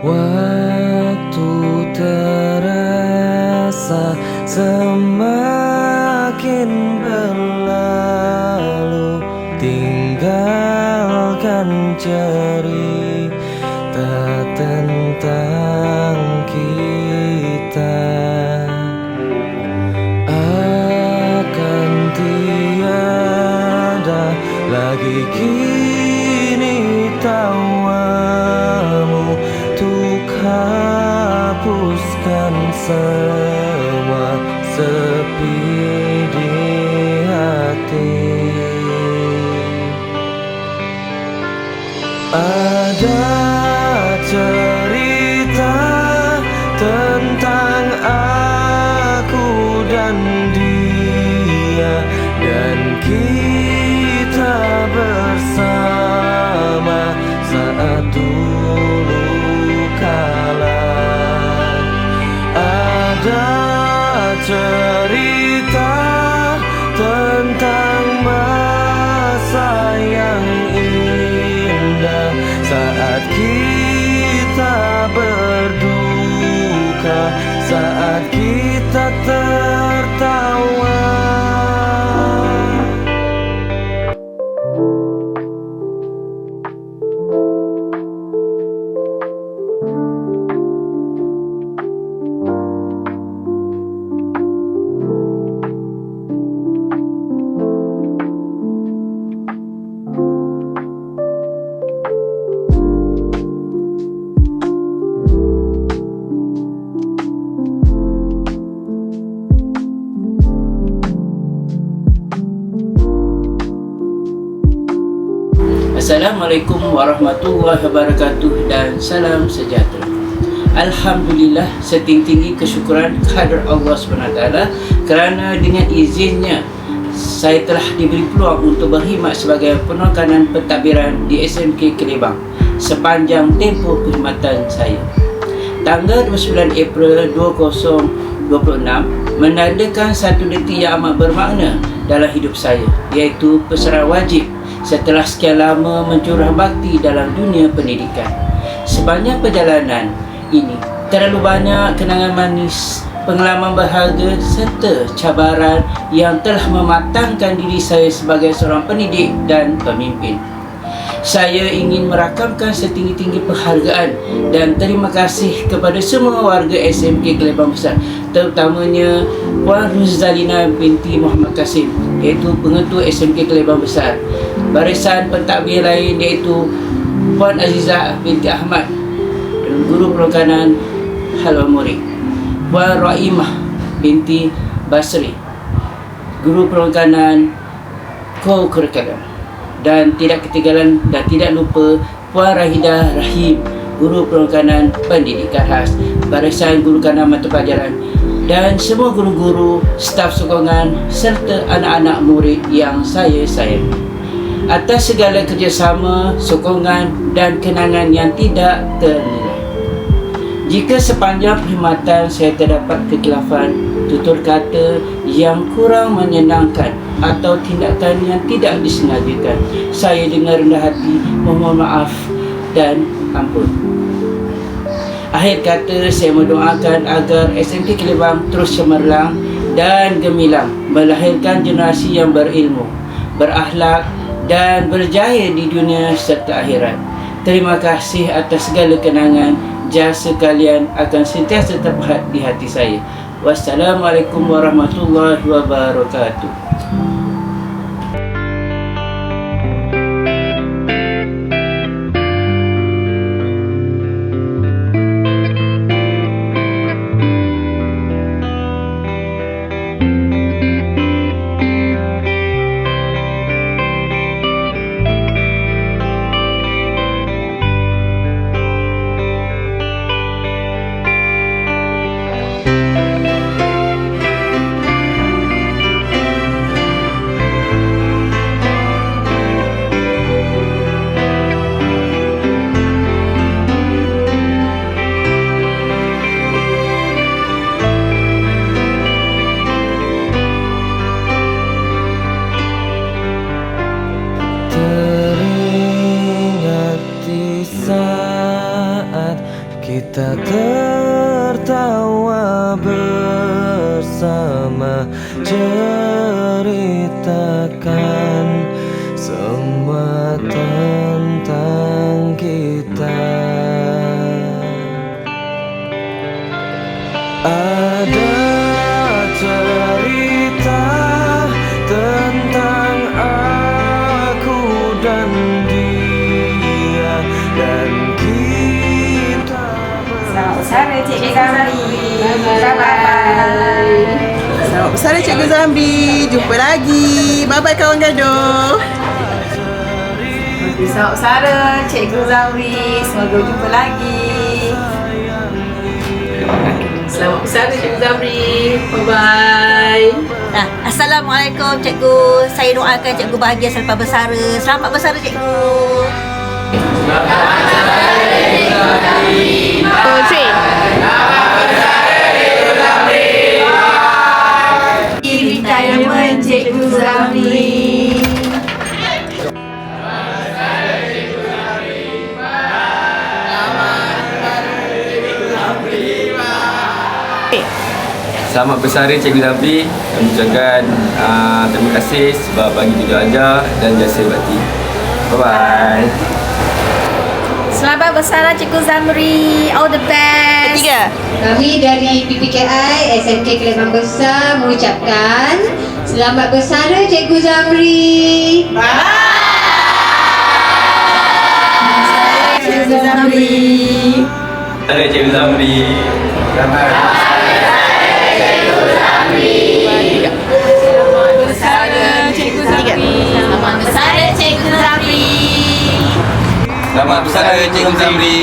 Waktu terasa semakin berlalu, tinggalkan cerita tentang kita. Akan tiada lagi kini tawamu untuk hapuskan semua sepi di hati. Ada cerita tentang aku dan dia, dan kita bersama saat dulu kala. Ada cerita tentang masa yang indah saat kita berduka, saat kita tertawa. Assalamualaikum warahmatullahi wabarakatuh dan salam sejahtera. Alhamdulillah, setinggi-tinggi kesyukuran kehadrat Allah SWT kerana dengan izinnya saya telah diberi peluang untuk berkhidmat sebagai penekanan pentadbiran di SMK Kelebang sepanjang tempoh perkhidmatan saya. Tanggal 29 April 2026 menandakan satu detik yang amat bermakna dalam hidup saya, iaitu pesanan wajib setelah sekian lama mencurah bakti dalam dunia pendidikan. Sepanjang perjalanan ini, terlalu banyak kenangan manis, pengalaman berharga serta cabaran yang telah mematangkan diri saya sebagai seorang pendidik dan pemimpin. Saya ingin merakamkan setinggi-tinggi penghargaan dan terima kasih kepada semua warga SMK Kelebang Besar, terutamanya Puan Ruzalina binti Muhammad Kasim, iaitu pengetua SMK Kelebang Besar. Barisan pentadbir lain iaitu Puan Azizah binti Ahmad, guru perikanan Halwa Murid. Puan Raimah binti Basri, guru perikanan Ko Curriculum. Dan tidak ketinggalan dan tidak lupa Puan Rahidah Rahim, guru perikanan pendidikan khas, barisan guru kanan mata pelajaran, dan semua guru-guru, staf sokongan serta anak-anak murid yang saya sayangi. Atas segala kerjasama, sokongan dan kenangan yang tidak ternilai. Jika sepanjang perkhidmatan saya terdapat kekhilafan, tutur kata yang kurang menyenangkan atau tindakan yang tidak disengajakan, saya dengan rendah hati memohon maaf dan ampun. Akhir kata, saya mendoakan agar SMK Kelebang terus cemerlang dan gemilang, melahirkan generasi yang berilmu, berakhlak dan berjaya di dunia serta akhirat. Terima kasih atas segala kenangan, jasa kalian akan sentiasa terpahat di hati saya. Wassalamualaikum warahmatullahi wabarakatuh. kita tertawa bersama, ceritakan semua tentang kita. Ada cerita tentang aku dan dia, dan kita Selamat bersara Cikgu Zamri. Bye-bye. Selamat bersara Cikgu Zamri. Jumpa lagi. Bye-bye kawan gaduh. Selamat bersara Cikgu Zamri. Semoga jumpa lagi. Selamat bersara Cikgu Zamri. Bye-bye. Assalamualaikum Cikgu. Saya doakan Cikgu bahagia selepas bersara. Selamat bersara Cikgu. Retirement Cikgu Zamri. Selamat bersara Cikgu Zamri. Kami ucapkan terima kasih sebab bagi tunjuk ajar dan jasa bakti. Bye-bye. Selamat bersara Cikgu Zamri. All the best. Ketiga. Kami dari PPKI SMK Keleman Besar mengucapkan selamat bersara Cikgu Zamri. Cikgu Zamri. Bersara Cikgu Zamri. Selamat Bersara Cikgu Zamri. Selamat bersara Cikgu Zamri. Selamat bersara Cikgu Zamri.